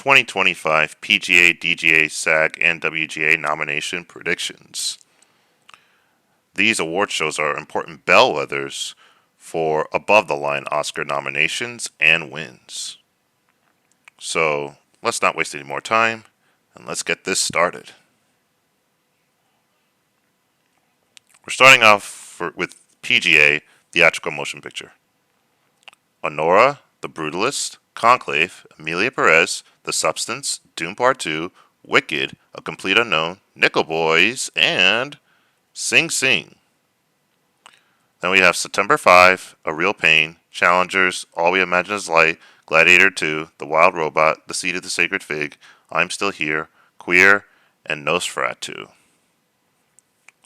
2025 PGA, DGA, SAG, and WGA Nomination Predictions. These award shows are important bellwethers for above-the-line Oscar nominations and wins. So let's not waste any more time, and let's get this started. We're starting off with PGA, Theatrical Motion Picture. Honora, The Brutalist, Conclave, Emilia Perez, The Substance, Dune Part 2, Wicked, A Complete Unknown, Nickel Boys, and Sing Sing. Then we have September 5, A Real Pain, Challengers, All We Imagine Is Light, Gladiator 2, The Wild Robot, The Seed of the Sacred Fig, I'm Still Here, Queer, and Nosferatu.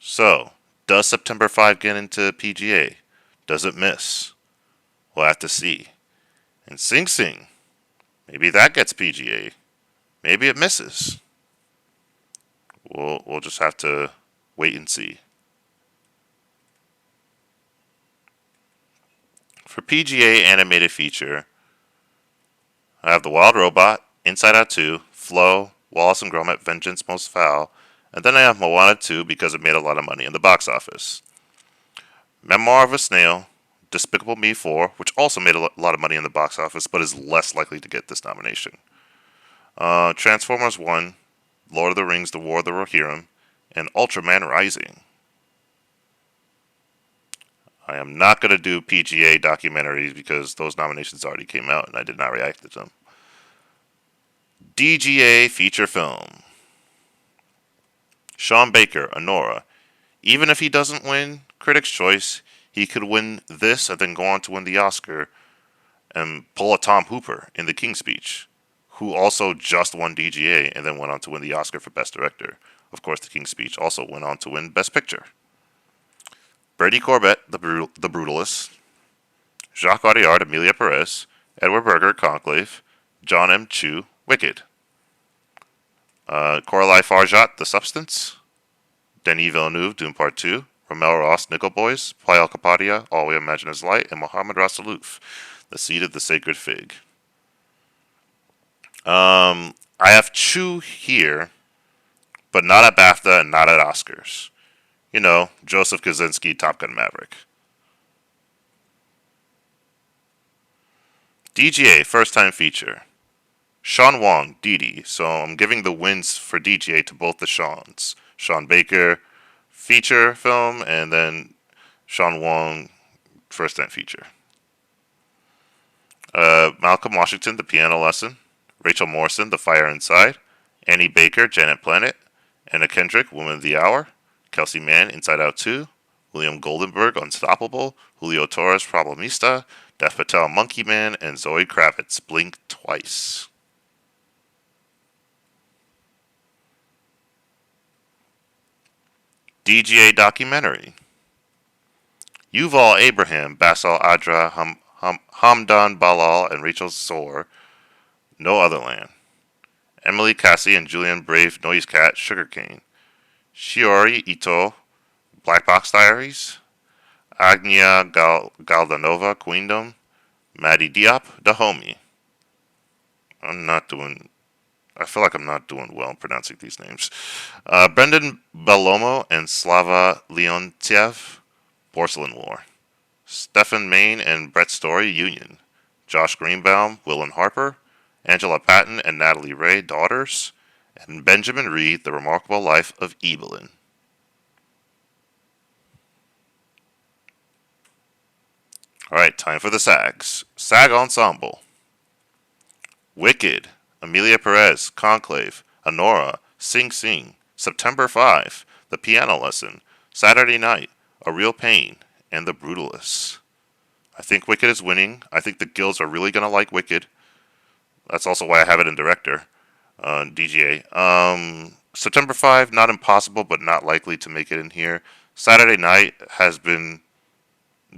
So, does September 5 get into PGA? Does it miss? We'll have to see. And Sing Sing, maybe that gets PGA. Maybe it misses. We'll just have to wait and see. For PGA Animated Feature, I have The Wild Robot, Inside Out 2, Flow, Wallace and Gromit, Vengeance Most Foul, and then I have Moana 2 because it made a lot of money in the box office. Memoir of a Snail, Despicable Me 4, which also made a lot of money in the box office, but is less likely to get this nomination. Transformers 1, Lord of the Rings, The War of the Rohirrim, and Ultraman Rising. I am not going to do PGA documentaries because those nominations already came out and I did not react to them. DGA Feature Film. Sean Baker, Honora. Even if he doesn't win Critics' Choice, he could win this and then go on to win the Oscar and pull a Tom Hooper in The King's Speech, who also just won DGA and then went on to win the Oscar for Best Director. Of course, The King's Speech also went on to win Best Picture. Brady Corbett, The Brutalist. Jacques Audiard, Emilia Perez. Edward Berger, Conclave. John M. Chu, Wicked. Coralie Farjat, The Substance. Denis Villeneuve, Dune Part 2. Romel Ross, Nickel Boys. Paul Kapadia, All We Imagine Is Light. And Mohammad Rasalouf, The Seed of the Sacred Fig. I have Chu here, but not at BAFTA and not at Oscars. You know, Joseph Kosinski, Top Gun Maverick. DGA, First Time Feature. Sean Wong, Didi. So I'm giving the wins for DGA to both the Seans. Sean Baker, feature film, and then Sean Wong, First Time Feature. Malcolm Washington, The Piano Lesson. Rachel Morrison, The Fire Inside. Annie Baker, Janet Planet. Anna Kendrick, Woman of the Hour. Kelsey Mann, Inside Out 2. William Goldenberg, Unstoppable. Julio Torres, Problemista. Dev Patel, Monkey Man. And Zoe Kravitz, Blink Twice. DGA Documentary. Yuval Abraham, Bassel Adra, Hamdan Balal, and Rachel Zor, No Other Land. Emily Cassie and Julian Brave, Noise Cat, Sugarcane. Shiori Ito, Black Box Diaries. Agnia Galdanova, Queendom. Maddie Diop, The Homie. I feel like I'm not doing well in pronouncing these names. Brendan Bellomo and Slava Leontiev, Porcelain War. Stephen Main and Brett Story, Union. Josh Greenbaum, Will and Harper. Angela Patton and Natalie Ray, Daughters. And Benjamin Reed, The Remarkable Life of Evelyn. Alright, time for the SAGs. SAG Ensemble. Wicked, Emilia Perez, Conclave, Honora, Sing Sing, September 5, The Piano Lesson, Saturday Night, A Real Pain, and The Brutalists. I think Wicked is winning. I think the guilds are really going to like Wicked. That's also why I have it in Director, DGA. September 5, not impossible, but not likely to make it in here. Saturday Night has been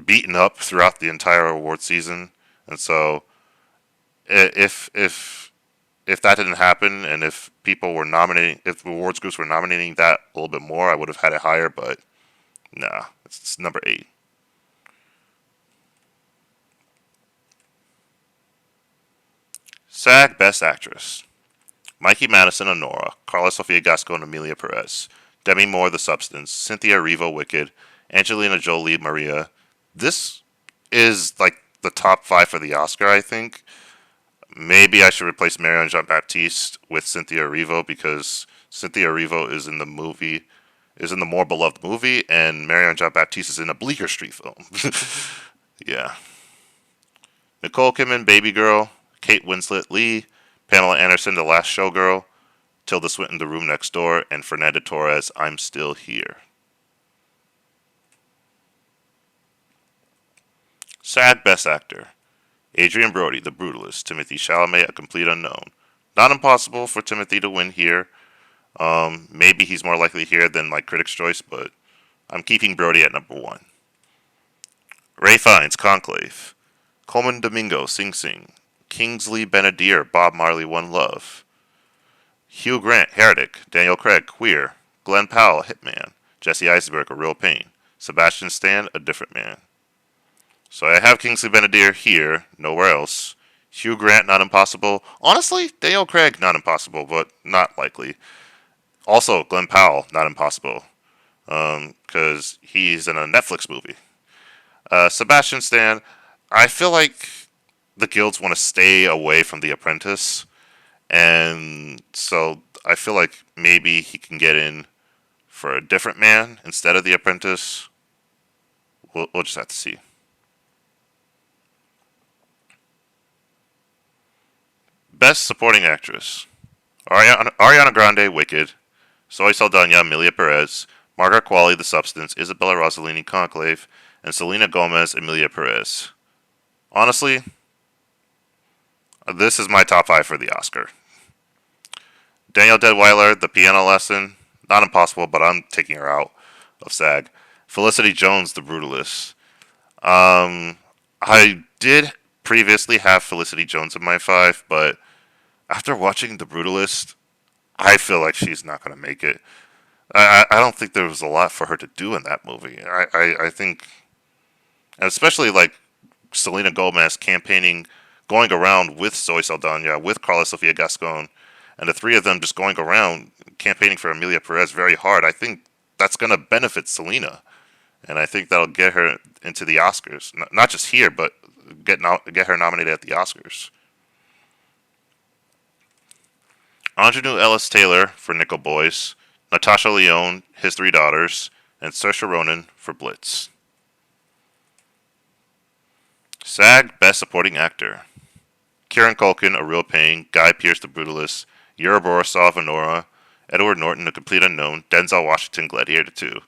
beaten up throughout the entire award season, and so if that didn't happen, and if people were nominating, if the awards groups were nominating that a little bit more, I would have had it higher, but nah, it's number 8. SAG Best Actress. Mikey Madison, Honora, Carla Sofia Gascon, Amelia Perez, Demi Moore, The Substance, Cynthia Erivo, Wicked, Angelina Jolie, Maria. This is like the top 5 for the Oscar, I think. Maybe I should replace Marion Jean Baptiste with Cynthia Erivo because Cynthia Erivo is in the movie, is in the more beloved movie, and Marion Jean Baptiste is in a Bleecker Street film. Yeah. Nicole Kidman, Baby Girl, Kate Winslet, Lee, Pamela Anderson, The Last Showgirl, Tilda Swinton, The Room Next Door, and Fernanda Torres, I'm Still Here. SAG Best Actor. Adrian Brody, The Brutalist. Timothy Chalamet, A Complete Unknown. Not impossible for Timothy to win here. Maybe he's more likely here than like Critics' Choice, but I'm keeping Brody at number 1. Ray Fiennes, Conclave. Coleman Domingo, Sing Sing. Kingsley Ben-Adir, Bob Marley, One Love. Hugh Grant, Heretic. Daniel Craig, Queer. Glenn Powell, Hitman. Jesse Eisenberg, A Real Pain. Sebastian Stan, A Different Man. So I have Kingsley Ben-Adir here, nowhere else. Hugh Grant, not impossible. Honestly, Daniel Craig, not impossible, but not likely. Also, Glenn Powell, not impossible, because he's in a Netflix movie. Sebastian Stan, I feel like the guilds want to stay away from The Apprentice, and so I feel like maybe he can get in for A Different Man instead of The Apprentice. We'll just have to see. Best Supporting Actress. Ariana Grande, Wicked. Zoe Saldana, Amelia Perez. Margaret Qualley, The Substance. Isabella Rossellini, Conclave. And Selena Gomez, Amelia Perez. Honestly, this is my top 5 for the Oscar. Danielle Deadweiler, The Piano Lesson. Not impossible, but I'm taking her out of SAG. Felicity Jones, The Brutalist. I did previously have Felicity Jones in my 5, but after watching The Brutalist, I feel like she's not going to make it. I don't think there was a lot for her to do in that movie. I think, and especially like Selena Gomez campaigning, going around with Zoe Saldana, with Carla Sofia Gascon, and the 3 of them just going around campaigning for Amelia Perez very hard. I think that's going to benefit Selena, and I think that'll get her into the Oscars. Not just here, but get her nominated at the Oscars. Anjanou Ellis-Taylor for Nickel Boys, Natasha Lyonne, His 3 Daughters, and Saoirse Ronan for Blitz. SAG Best Supporting Actor. Kieran Culkin, A Real Pain, Guy Pearce, The Brutalist, Yuri Borisov, Honora, Edward Norton, A Complete Unknown, Denzel Washington, Gladiator 2.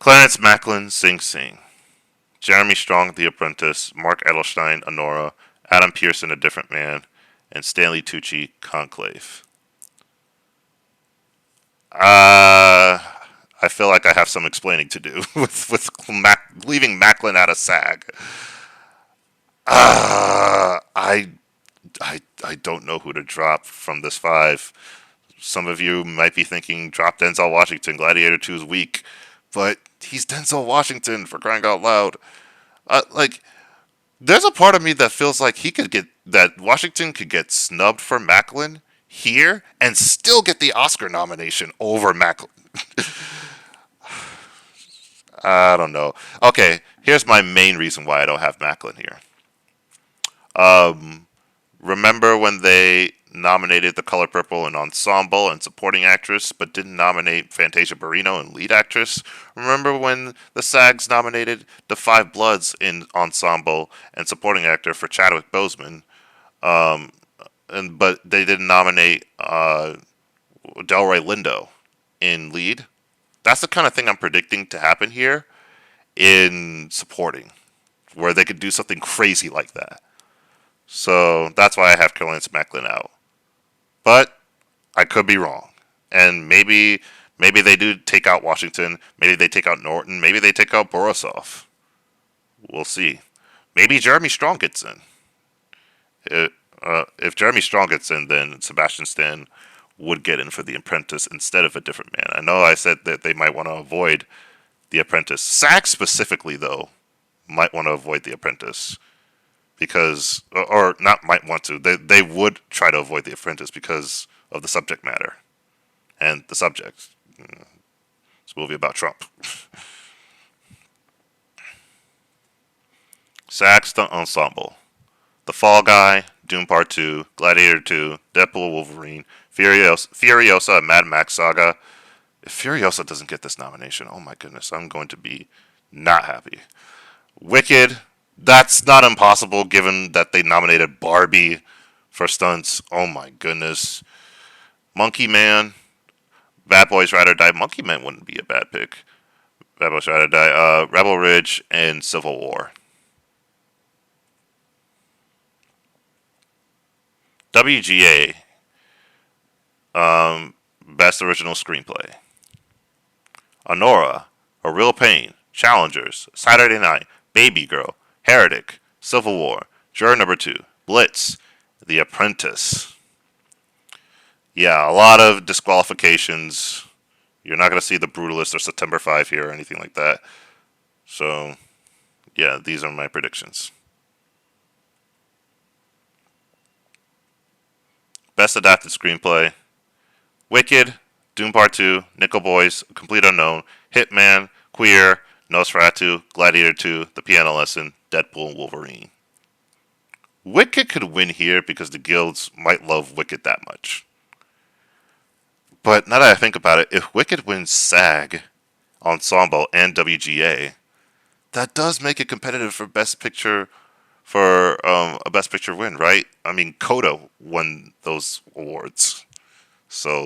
Clarence Macklin, Sing Sing. Jeremy Strong, The Apprentice, Mark Edelstein, Honora, Adam Pearson, A Different Man, and Stanley Tucci, Conclave. I feel like I have some explaining to do with leaving Macklin out of SAG. I don't know who to drop from this 5. Some of you might be thinking drop Denzel Washington. Gladiator 2 is weak, but he's Denzel Washington, for crying out loud. There's a part of me that feels like that Washington could get snubbed for Macklin here and still get the Oscar nomination over Macklin. I don't know. Okay, here's my main reason why I don't have Macklin here. Remember when they nominated The Color Purple in Ensemble and Supporting Actress, but didn't nominate Fantasia Barrino in Lead Actress? Remember when the SAGs nominated The Five Bloods in Ensemble and Supporting Actor for Chadwick Boseman, but they didn't nominate Delroy Lindo in Lead? That's the kind of thing I'm predicting to happen here in Supporting, where they could do something crazy like that. So that's why I have Clarence Macklin out. But I could be wrong. And maybe they do take out Washington. Maybe they take out Norton. Maybe they take out Borisov. We'll see. Maybe Jeremy Strong gets in. If Jeremy Strong gets in, then Sebastian Stan would get in for The Apprentice instead of A Different Man. I know I said that they might want to avoid The Apprentice. SAG specifically, though, might want to avoid The Apprentice. because, or not might want to, they would try to avoid The Apprentice because of the subject matter and the subject. It's a movie about Trump. SAG Stunt Ensemble: The Fall Guy, Doom Part 2, Gladiator 2, Deadpool Wolverine, Furiosa, Mad Max Saga. If Furiosa doesn't get this nomination, oh my goodness, I'm going to be not happy. Wicked, that's not impossible given that they nominated Barbie for stunts. Oh my goodness. Monkey Man, Bad Boys Ride or Die. Monkey Man wouldn't be a bad pick. Bad Boys Ride or Die, Rebel Ridge, and Civil War. WGA, Best Original Screenplay. Honora, A Real Pain, Challengers, Saturday Night, Baby Girl, Heretic, Civil War, Juror Number 2, Blitz, The Apprentice. Yeah, a lot of disqualifications. You're not going to see The Brutalist or September 5 here or anything like that. So, yeah, these are my predictions. Best Adapted Screenplay: Wicked, Doom Part 2, Nickel Boys, Complete Unknown, Hitman, Queer, Nosferatu, Gladiator 2, The Piano Lesson, Deadpool, and Wolverine. Wicked could win here because the guilds might love Wicked that much. But now that I think about it, if Wicked wins SAG, Ensemble, and WGA, that does make it competitive for Best Picture, for a Best Picture win, right? I mean, Coda won those awards. So,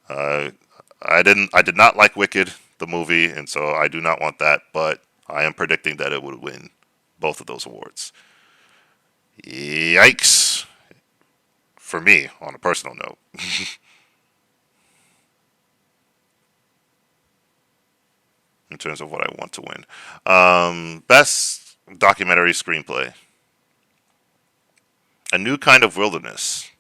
I did not like Wicked, the movie, and so I do not want that, but I am predicting that it would win both of those awards. Yikes. For me, on a personal note. In terms of what I want to win. Best Documentary Screenplay: A New Kind of Wilderness,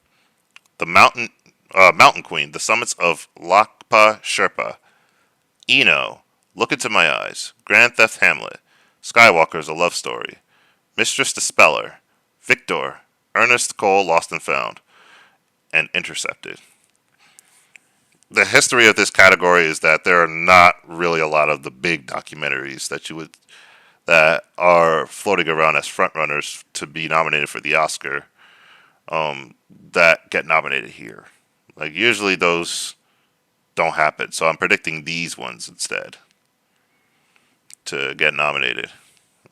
The Mountain Queen, The Summits of Lakpa Sherpa, Eno, Look Into My Eyes, Grand Theft Hamlet, Skywalker's A Love Story, Mistress the Speller, Victor, Ernest Cole Lost and Found, and Intercepted. The history of this category is that there are not really a lot of the big documentaries that are floating around as frontrunners to be nominated for the Oscar, that get nominated here. Like, usually those don't happen, so I'm predicting these ones instead to get nominated.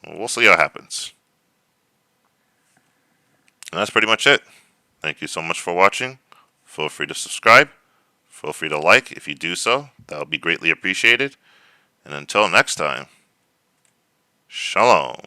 We'll see what happens. And that's pretty much it. Thank you so much for watching. Feel free to subscribe. Feel free to like if you do so. That would be greatly appreciated. And until next time, Shalom.